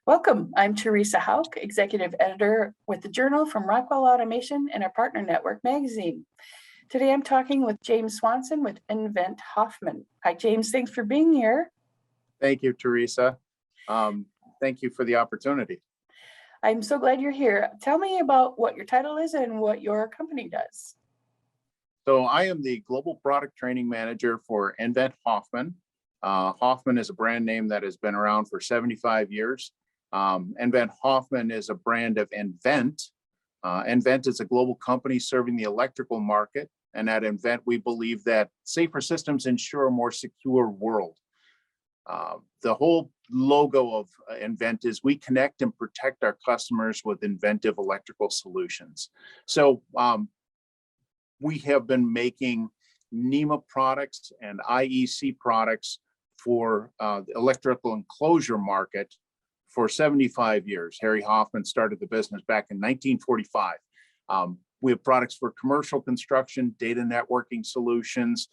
Welcome. I'm Teresa Hauk, Executive Editor with the Journal from Rockwell Automation and our partner network magazine. Today I'm talking with James Swanson with nVent Hoffman. Hi, James. Thanks for being here. Thank you, Teresa. Thank you for the opportunity. I'm so glad you're here. Tell me about what your title is and what your company does. So I am the Global Product Training Manager for nVent Hoffman. Hoffman is a brand name that has been around for 75 years. nVent Hoffman is a brand of nVent. nVent is a global company serving the electrical market. And at nVent, we believe that safer systems ensure a more secure world. The whole logo of nVent is we connect and protect our customers with inventive electrical solutions. So we have been making NEMA products and IEC products for the electrical enclosure market for 75 years. Harry Hoffman started the business back in 1945. We have products for commercial construction, data networking solutions,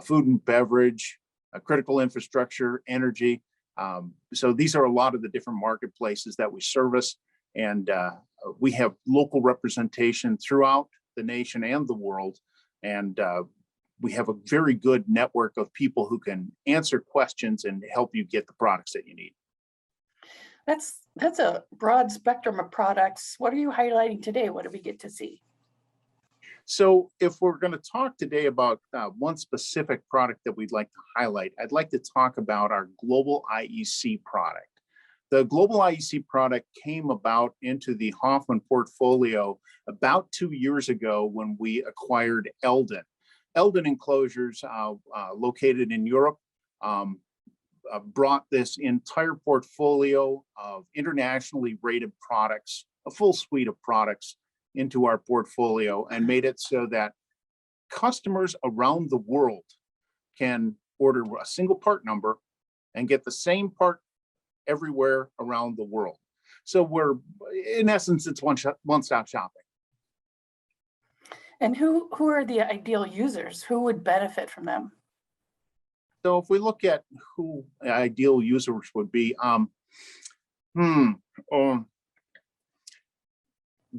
food and beverage, critical infrastructure, energy. So these are a lot of the different marketplaces that we service, and we have local representation throughout the nation and the world. And we have a very good network of people who can answer questions and help you get the products that you need. That's a broad spectrum of products. What are you highlighting today? What do we get to see? So if we're going to talk today about one specific product that we'd like to highlight, I'd like to talk about our Global IEC product. The Global IEC product came about into the Hoffman portfolio about 2 years ago when we acquired Eldon. Eldon Enclosures, located in Europe, brought this entire portfolio of internationally rated products, a full suite of products, into our portfolio and made it so that customers around the world can order a single part number and get the same part everywhere around the world. So we're, in essence, it's one-stop shopping. And who are the ideal users? Who would benefit from them? So if we look at who ideal users would be,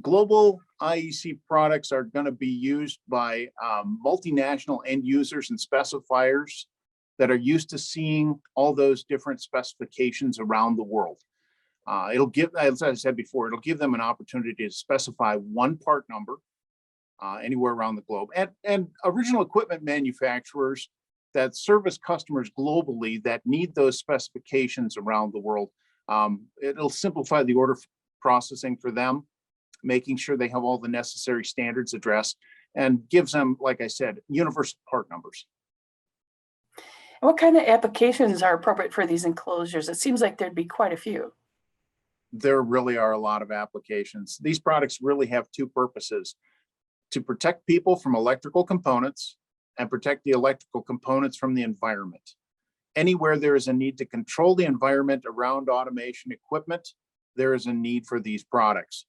Global IEC products are going to be used by multinational end users and specifiers that are used to seeing all those different specifications around the world. It'll give, as I said before, it'll give them an opportunity to specify one part number anywhere around the globe. And original equipment manufacturers that service customers globally that need those specifications around the world, it'll simplify the order processing for them, making sure they have all the necessary standards addressed, and gives them, like I said, universal part numbers. What kind of applications are appropriate for these enclosures? It seems like there'd be quite a few. There really are a lot of applications. These products really have two purposes: to protect people from electrical components and protect the electrical components from the environment. Anywhere there is a need to control the environment around automation equipment, there is a need for these products.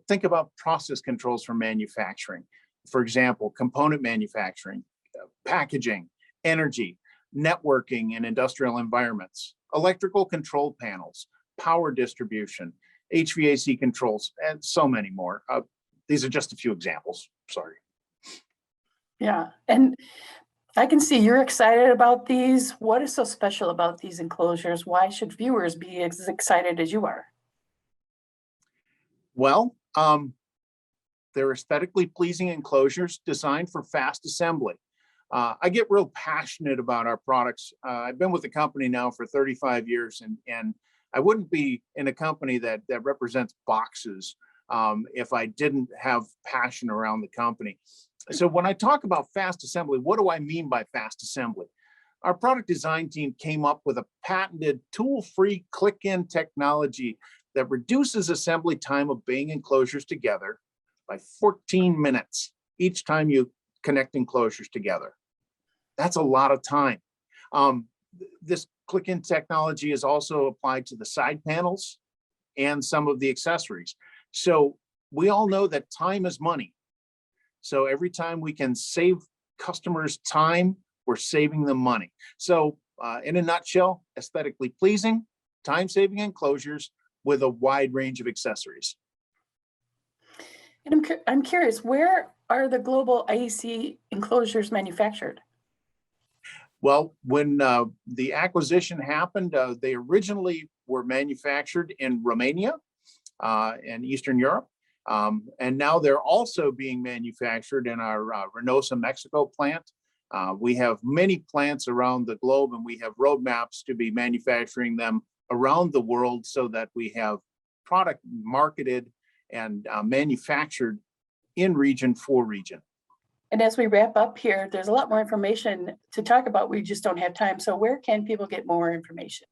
Think about process controls for manufacturing. For example, component manufacturing, packaging, energy, networking in industrial environments, electrical control panels, power distribution, HVAC controls, and so many more. These are just a few examples. Sorry. Yeah, and I can see you're excited about these. What is so special about these enclosures? Why should viewers be as excited as you are? Well, they're aesthetically pleasing enclosures designed for fast assembly. I get real passionate about our products. I've been with the company now for 35 years, and I wouldn't be in a company that represents boxes if I didn't have passion around the company. So when I talk about fast assembly, what do I mean by fast assembly? Our product design team came up with a patented tool-free click-in technology that reduces assembly time of banging enclosures together by 14 minutes each time you connect enclosures together. That's a lot of time. This click-in technology is also applied to the side panels and some of the accessories. So we all know that time is money. So every time we can save customers time, we're saving them money. So in a nutshell, aesthetically pleasing, time-saving enclosures with a wide range of accessories. And I'm curious, where are the Global IEC enclosures manufactured? Well, when the acquisition happened, they originally were manufactured in Romania and Eastern Europe. And now they're also being manufactured in our Reynosa, Mexico plant. We have many plants around the globe, and we have roadmaps to be manufacturing them around the world so that we have product marketed and manufactured in region for region. And as we wrap up here, there's a lot more information to talk about. We just don't have time. So where can people get more information?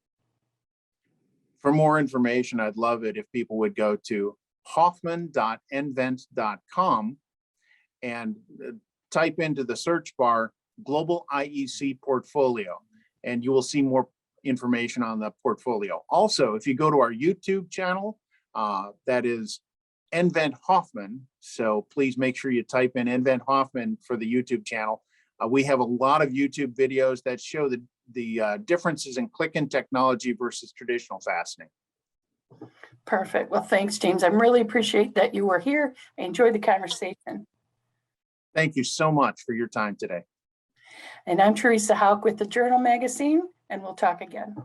For more information, I'd love it if people would go to hoffman.nvent.com and type into the search bar Global IEC Portfolio, and you will see more information on the portfolio. Also, if you go to our YouTube channel, that is nVent Hoffman. So please make sure you type in nVent Hoffman for the YouTube channel. We have a lot of YouTube videos that show the differences in click-in technology versus traditional fastening. Perfect. Well, thanks, James. I really appreciate that you were here. I enjoyed the conversation. Thank you so much for your time today. And I'm Teresa Hauk with the Journal Magazine, and we'll talk again.